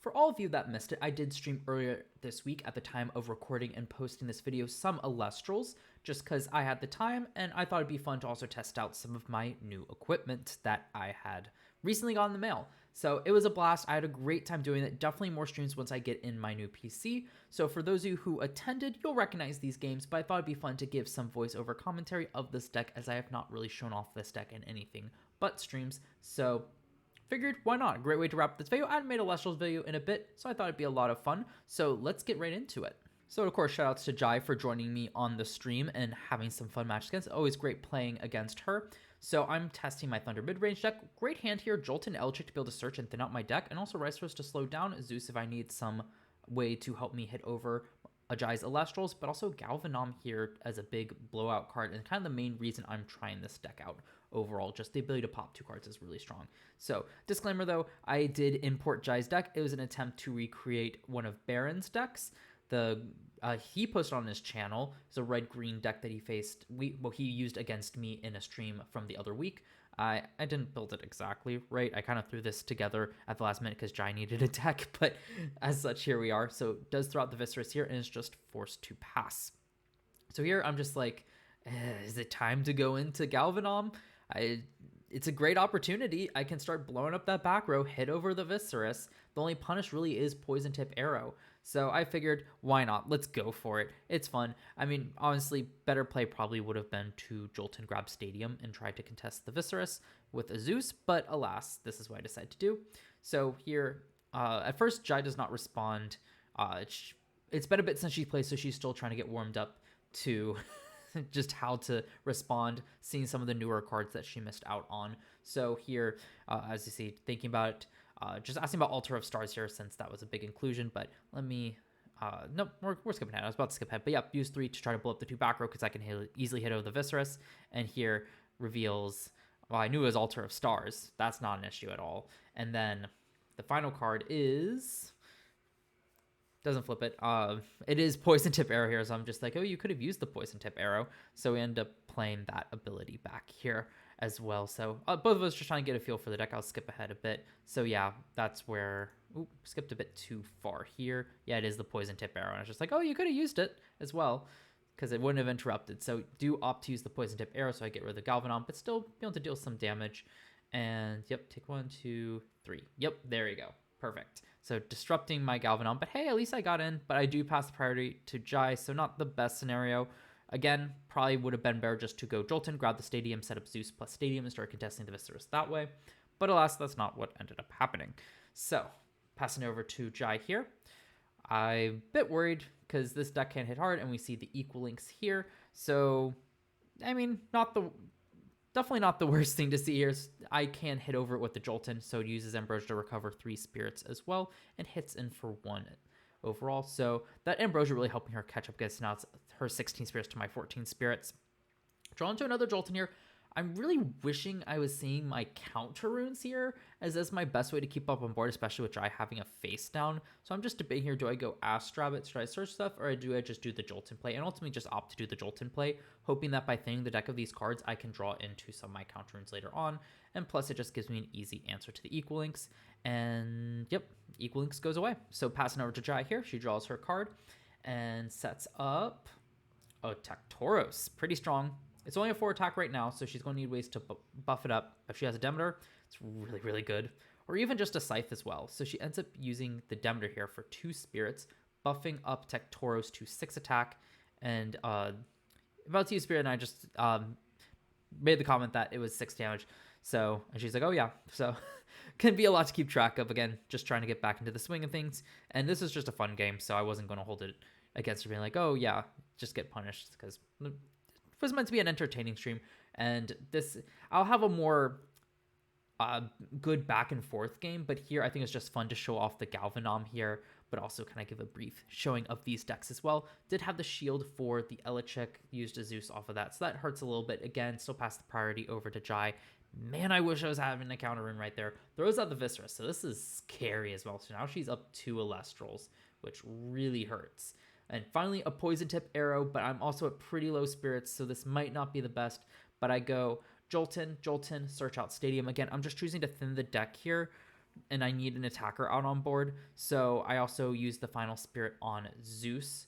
For all of you that missed it, I did stream earlier this week at the time of recording and posting this video some Elestrals, just because I had the time and I thought it'd be fun to also test out some of my new equipment that I had recently got in the mail. So it was a blast. I had a great time doing it. Definitely more streams once I get in my new PC. So for those of you who attended, you'll recognize these games, but I thought it'd be fun to give some voiceover commentary of this deck as I have not really shown off this deck in anything but streams. So figured, why not? A great way to wrap this video. I haven't made a Elestrals video in a bit, so I thought it'd be a lot of fun. So let's get right into it. So of course, shoutouts to Jai for joining me on the stream and having some fun matches against. Always great playing against her. So I'm testing my Thunder Midrange deck. Great hand here, Jolt and Eldritch to be able to search and thin out my deck, and also Rice to slow down Zeus if I need some way to help me hit over Jai's Elestrals, but also Galvanom here as a big blowout card, and kind of the main reason I'm trying this deck out overall. Just the ability to pop 2 cards is really strong. So, disclaimer though, I did import Jai's deck. It was an attempt to recreate one of Baron's decks. He posted on his channel. It's a red-green deck that he faced. He used against me in a stream from the other week. I didn't build it exactly right. I kind of threw this together at the last minute because Jai needed a deck, but as such, here we are. So it does throw out the Viscerus here, and it's just forced to pass. So here I'm just like, is it time to go into Galvanom? It's a great opportunity. I can start blowing up that back row, hit over the Viscerus. The only punish really is Poison Tip Arrow. So I figured, why not? Let's go for it. It's fun. I mean, honestly, better play probably would have been to Jolt and grab Stadium and try to contest the Viscerus with a Zeus, but alas, this is what I decided to do. So here, at first, Jai does not respond. It's been a bit since she played, so she's still trying to get warmed up to just how to respond, seeing some of the newer cards that she missed out on. So here, as you see, thinking about it, just asking about Altar of Stars here since that was a big inclusion, but let me, no, we're skipping ahead. I was about to skip ahead, but yeah, use 3 to try to blow up the 2 back row because I can easily hit over the Viscerus, and here reveals, well, I knew it was Altar of Stars. That's not an issue at all. And then the final card is, doesn't flip it. It is Poison Tip Arrow here, so I'm just like, oh, you could have used the Poison Tip Arrow. So we end up playing that ability back here as well. So both of us just trying to get a feel for the deck. I'll skip ahead a bit. So yeah, that's where, skipped a bit too far here. Yeah, it is the Poison Tip Arrow. And I was just like, oh, you could have used it as well because it wouldn't have interrupted. So do opt to use the Poison Tip Arrow so I get rid of the Galvanom, but still be able to deal some damage. And yep, take 1, 2, 3. Yep, there you go. Perfect. So disrupting my Galvanom, but hey, at least I got in, but I do pass the priority to Jai, so not the best scenario. Again, probably would have been better just to go Jolton, grab the Stadium, set up Zeus plus Stadium, and start contesting the Viscerus that way. But alas, that's not what ended up happening. So, passing over to Jai here. I'm a bit worried because this deck can't hit hard, and we see the equal links here. So, I mean, definitely not the worst thing to see here. I can hit over it with the Jolton, so it uses Ambrosia to recover 3 spirits as well, and hits in for 1 overall. So that Ambrosia really helping her catch up against now it's her 16 spirits to my 14 spirits. Drawn to another Jolton here. I'm really wishing I was seeing my counter runes here, as that's my best way to keep up on board, especially with Jai having a face down. So I'm just debating here, do I go Astrabbit, should I search stuff, or do I just do the Jolton play? And ultimately just opt to do the Jolton play, hoping that by thinning the deck of these cards, I can draw into some of my counter runes later on. And plus it just gives me an easy answer to the equal links. And yep, equal links goes away. So passing over to Jai here, she draws her card and sets up a Tactoros. Pretty strong. It's only a 4 attack right now, so she's going to need ways to buff it up. If she has a Demeter, it's really, really good. Or even just a Scythe as well. So she ends up using the Demeter here for 2 spirits, buffing up Tectoros to 6 attack. And about to use Spirit, and I just made the comment that it was 6 damage. So, and she's like, oh yeah. So, can be a lot to keep track of. Again, just trying to get back into the swing of things. And this is just a fun game, so I wasn't going to hold it against her being like, oh yeah, just get punished, because it was meant to be an entertaining stream, and this I'll have a more good back and forth game, but here I think it's just fun to show off the Galvanom here, but also kind of give a brief showing of these decks as well. Did have the shield for the Elichik, used a Zeus off of that, so that hurts a little bit. Again, still pass the priority over to Jai. Man, I wish I was having a counter rune right there. Throws out the Viscera, so this is scary as well. So now she's up 2 Elestrals, which really hurts. And finally, a Poison Tip Arrow, but I'm also at pretty low spirits, so this might not be the best. But I go Jolton, Jolton, search out Stadium. Again, I'm just choosing to thin the deck here and I need an attacker out on board. So I also use the Final Spirit on Zeus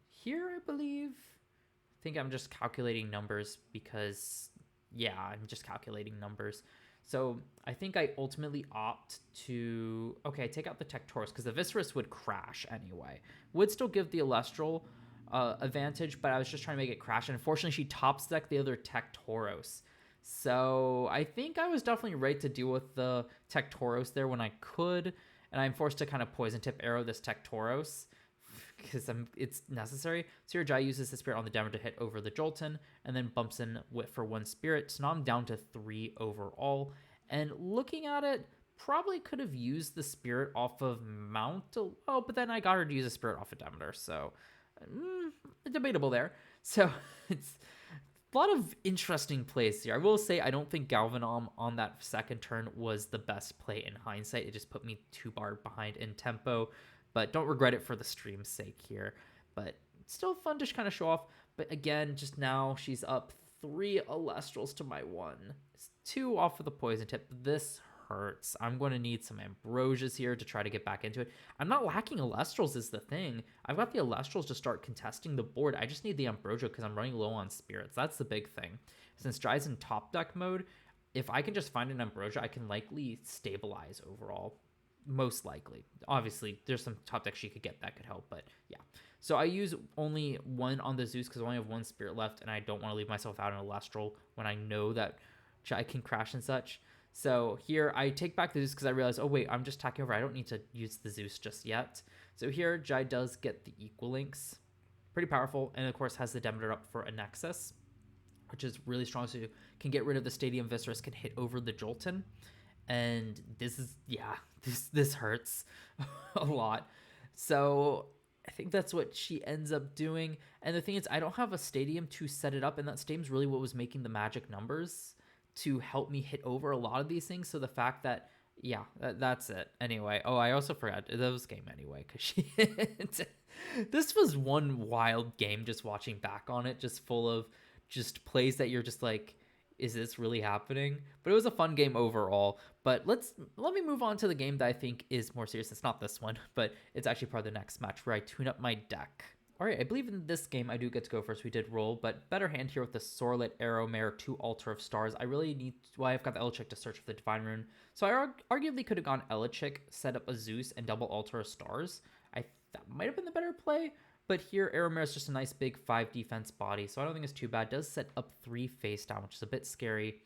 here, I believe. I think I'm just calculating numbers because, yeah, I'm just calculating numbers. So I think I ultimately opt to, okay, take out the Tectorus because the Viscerus would crash anyway. Would still give the Elestral advantage, but I was just trying to make it crash. And unfortunately, she tops deck the other Tectoros. So I think I was definitely right to deal with the Tectoros there when I could. And I'm forced to kind of poison tip arrow this Tectoros because it's necessary. So here Jai uses the spirit on the Denver to hit over the Jolton and then bumps in for 1 spirit. So now I'm down to 3 overall. And looking at it, probably could have used the spirit off of Mount. Oh, but then I got her to use a spirit off of Demeter. So debatable there. So it's a lot of interesting plays here. I will say I don't think Galvanom on that second turn was the best play in hindsight. It just put me 2 bar behind in tempo, but don't regret it for the stream's sake here. But still fun to kind of show off. But again, just now she's up 3 Elestrals to my 1. It's 2 off of the poison tip. This hurts. I'm going to need some Ambrosias here to try to get back into it. I'm not lacking Elestrals is the thing. I've got the Elestrals to start contesting the board. I just need the Ambrosia because I'm running low on spirits. That's the big thing. Since Jai's in top deck mode, if I can just find an Ambrosia, I can likely stabilize overall. Most likely. Obviously, there's some top deck she could get that could help, but yeah. So I use only 1 on the Zeus because I only have 1 spirit left, and I don't want to leave myself out in Elestral when I know that Jai can crash and such. So here I take back the Zeus because I realize, oh wait, I'm just attacking over. I don't need to use the Zeus just yet. So here Jai does get the equal links. Pretty powerful. And of course has the Demeter up for a Nexus, which is really strong. So you can get rid of the Stadium Viscerus, can hit over the Jolton. And this is, yeah, this hurts a lot. So I think that's what she ends up doing. And the thing is, I don't have a Stadium to set it up. And that Stadium's really what was making the magic numbers to help me hit over a lot of these things. So the fact that, yeah, that's it. Anyway, oh, I also forgot that was game anyway because she hit. This was one wild game just watching back on it, just full of just plays that you're just like, is this really happening? But it was a fun game overall. But let me move on to the game that I think is more serious. It's not this one, but it's actually part of the next match where I tune up my deck. All right, I believe in this game I do get to go first. We did roll, but better hand here with the Sorlet, Arrow Mare, 2 Altar of Stars. I really need, well, I've got the Elichick to search for the Divine Rune. So I arguably could have gone Elichick, set up a Zeus, and double Altar of Stars. That might have been the better play, but here Arrow Mare is just a nice big 5 defense body, so I don't think it's too bad. It does set up 3 face down, which is a bit scary.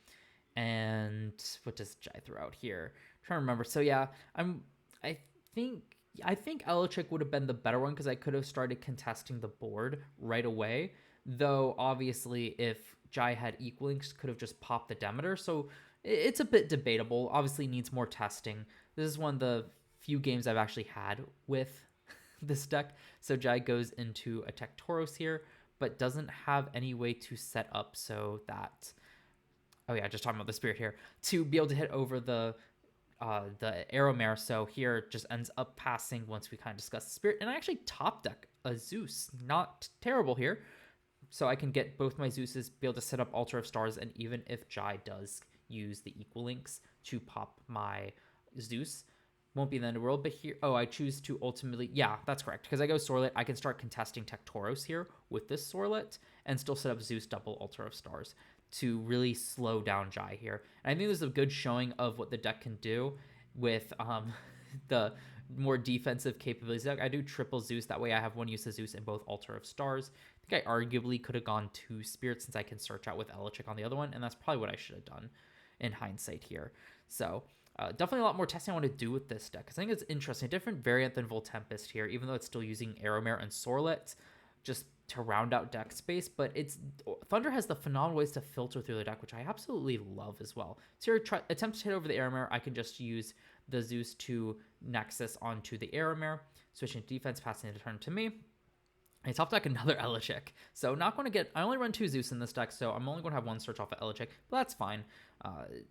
And what does Jai throw out here? I'm trying to remember. So yeah, I think Elichick would have been the better one because I could have started contesting the board right away. Though, obviously, if Jai had equalings, could have just popped the Demeter. So it's a bit debatable. Obviously needs more testing. This is one of the few games I've actually had with this deck. So Jai goes into a Tectoros here, but doesn't have any way to set up so that... Oh yeah, just talking about the Spirit here. To be able to hit over the Arrow Mare, so here it just ends up passing once we kind of discuss the Spirit. And I actually top deck a Zeus. Not terrible here. So I can get both my Zeuses, be able to set up Altar of Stars, and even if Jai does use the equal links to pop my Zeus, won't be the end of the world. But here, oh, I choose to ultimately, yeah, that's correct. Because I go Sorlet, I can start contesting Tectoros here with this Sorlet and still set up Zeus double Altar of Stars to really slow down Jai here. And I think this is a good showing of what the deck can do with the more defensive capabilities. I do triple Zeus. That way I have 1 use of Zeus in both Altar of Stars. I think I arguably could have gone 2 Spirits since I can search out with Elichick on the other one. And that's probably what I should have done in hindsight here. So definitely a lot more testing I want to do with this deck. Because I think it's interesting. A different variant than Voltempest here, even though it's still using Arrowmare and Sorlet. Just to round out deck space, but Thunder has the phenomenal ways to filter through the deck, which I absolutely love as well. So here, attempt to hit over the Arrowmare, I can just use the Zeus to Nexus onto the Arrowmare, switching to defense, passing the turn to me. I top deck another Elichick, so not going to get, I only run 2 Zeus in this deck, so I'm only going to have 1 search off of Elichick, but that's fine.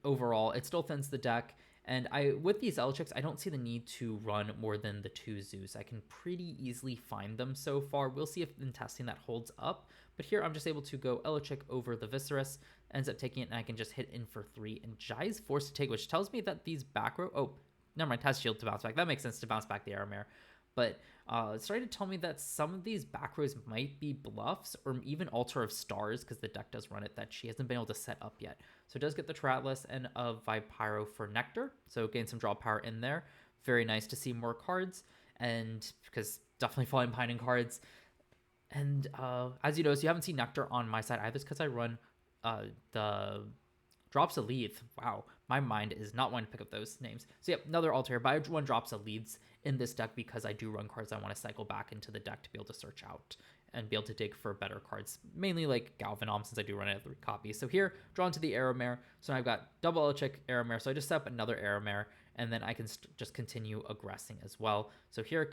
Overall, it still thins the deck. And with these Elichicks, I don't see the need to run more than the 2 Zeus. I can pretty easily find them so far. We'll see if in testing that holds up. But here I'm just able to go Elichick over the Viscerus, ends up taking it, and I can just hit in for 3. And Jai's forced to take, which tells me that these back row... Oh, never mind, has shield to bounce back. That makes sense to bounce back the Aramare. But it started to tell me that some of these back rows might be bluffs or even Altar of Stars, because the deck does run it, that she hasn't been able to set up yet. So it does get the Atlas and a Vipyro for Nectar, so gain some draw power in there. Very nice to see more cards, and because definitely falling behind in cards. And as you notice, you haven't seen Nectar on my side either, because I run the Drops of Leads. Wow, my mind is not wanting to pick up those names. So yep, another Altar, but I run Drops of Leads in this deck because I do run cards I want to cycle back into the deck to be able to search out and be able to dig for better cards, mainly like Galvanom, since I do run it at 3 copies. So here, drawn to the Aramare. So now I've got double Elechic Aramare, so I just set up another Aramare, and then I can just continue aggressing as well. So here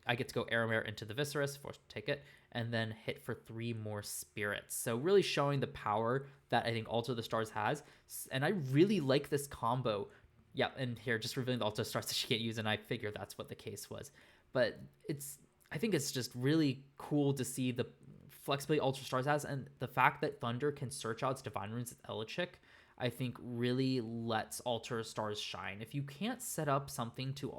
I get to go Aramare into the Viscerus, force to take it, and then hit for 3 more Spirits. So really showing the power that I think Altar of the Stars has, and I really like this combo. Yeah, and here just revealing the Altar of the Stars that she can't use, and I figure that's what the case was. But I think it's just really cool to see the flexibility Altar Stars has, and the fact that Thunder can search out its Divine Runes with Elechic, I think really lets Altar Stars shine. If you can't set up something to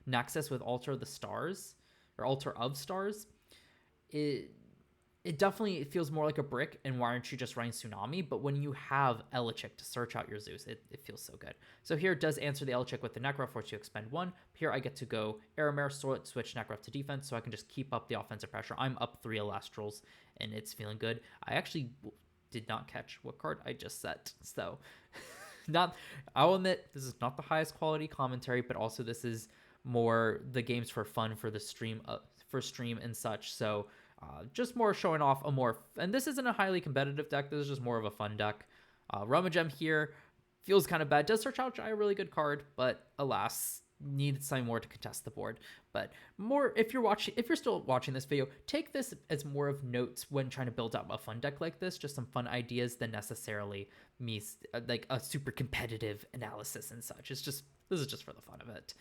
Nexus with Altar of the Stars, or Altar of Stars, it definitely feels more like a brick, and why aren't you just running Tsunami? But when you have Elechic to search out your Zeus, it feels so good. So here it does answer the Elechic with the Necro, force you to expend 1. Here I get to go Aramare, switch Necro to defense, so I can just keep up the offensive pressure. I'm up 3 Elestrals, and it's feeling good. I actually did not catch what card I just set, so I'll admit this is not the highest quality commentary, but also this is more the games for fun for the stream, for stream and such. So just more showing off a more, and this isn't a highly competitive deck, this is just more of a fun deck. Rummagem here feels kind of bad. Does search out Jai, a really good card, but alas, needed something more to contest the board. But more, if you're still watching this video, take this as more of notes when trying to build up a fun deck like this, just some fun ideas than necessarily me like a super competitive analysis and such. This is just for the fun of it.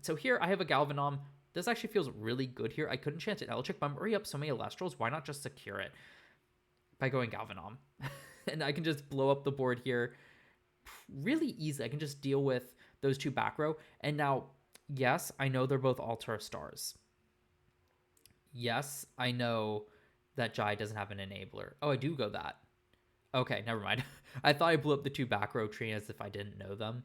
So here I have a Galvanom. This actually feels really good here. I couldn't chance it Elechic, but I'm already up so many Elestrals. Why not just secure it by going Galvanom? And I can just blow up the board here really easy. I can just deal with those 2 back row. And now, yes, I know they're both Altar of Stars. Yes, I know that Jai doesn't have an enabler. Oh, I do go that. Okay, never mind. I thought I blew up the 2 back row tree as if I didn't know them.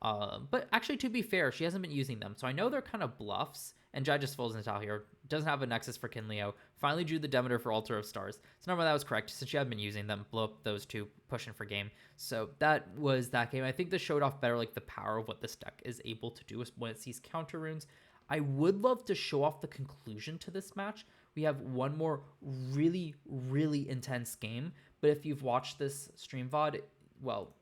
But actually, to be fair, she hasn't been using them, so I know they're kind of bluffs, and Jai just falls into out here. Doesn't have a Nexus for Kinleo. Finally drew the Demeter for Altar of Stars. So never mind, that was correct, since she had been using them. Blow up those 2, pushing for game. So that was that game. I think this showed off better, like, the power of what this deck is able to do when it sees counter runes. I would love to show off the conclusion to this match. We have one more really, really intense game, but if you've watched this stream VOD, well,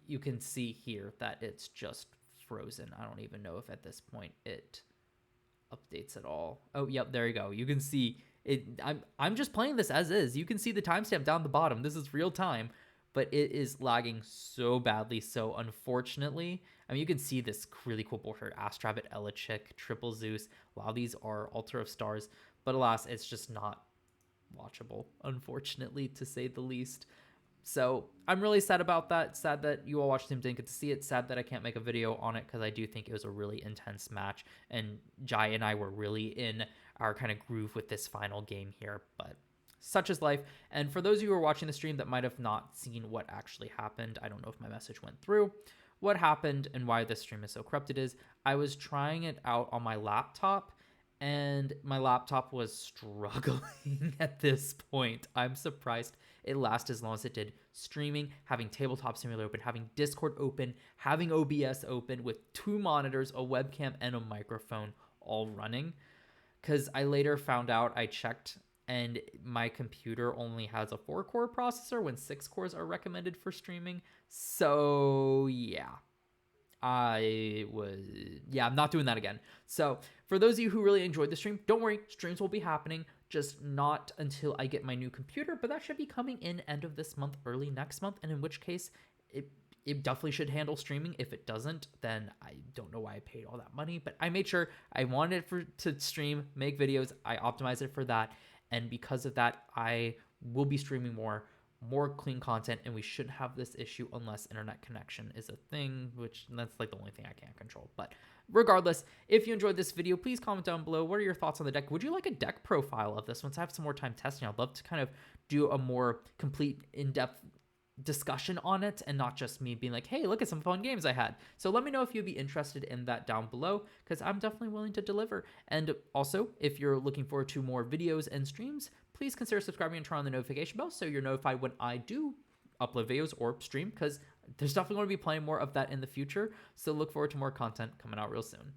you can see here that it's just frozen. I don't even know if at this point it updates at all. Oh, yep, there you go. You can see it. I'm just playing this as is. You can see the timestamp down the bottom. This is real time, but it is lagging so badly. So unfortunately, I mean, you can see this really cool board here. aDrive, Elechic, Triple Zeus. Wow, these are Altar of Stars. But alas, it's just not watchable, unfortunately, to say the least. So I'm really sad about that. Sad that you all watched him didn't get to see it. Sad that I can't make a video on it, because I do think it was a really intense match, and Jai and I were really in our kind of groove with this final game here. But such is life. And for those of you who are watching the stream that might have not seen what actually happened, I don't know if my message went through. What happened and why this stream is so corrupted is I was trying it out on my laptop, and my laptop was struggling at this point. I'm surprised it lasted as long as it did. Streaming, having Tabletop Simulator open, having Discord open, having OBS open with 2 monitors, a webcam, and a microphone all running. Because I later found out, I checked, and my computer only has a 4-core processor when 6 cores are recommended for streaming. So yeah. I'm not doing that again. So for those of you who really enjoyed the stream, don't worry, streams will be happening, just not until I get my new computer, but that should be coming in end of this month, early next month, and in which case it definitely should handle streaming. If it doesn't, then I don't know why I paid all that money, but I made sure I wanted it to stream, make videos. I optimized it for that, and because of that, I will be streaming more more clean content, and we shouldn't have this issue unless internet connection is a thing, which that's like the only thing I can't control. But regardless, if you enjoyed this video, please comment down below. What are your thoughts on the deck? Would you like a deck profile of this? Once I have some more time testing, I'd love to kind of do a more complete, in-depth discussion on it and not just me being like, hey, look at some fun games I had. So let me know if you'd be interested in that down below, because I'm definitely willing to deliver. And also, if you're looking forward to more videos and streams, please consider subscribing and turn on the notification bell so you're notified when I do upload videos or stream, because there's definitely going to be plenty more of that in the future. So look forward to more content coming out real soon.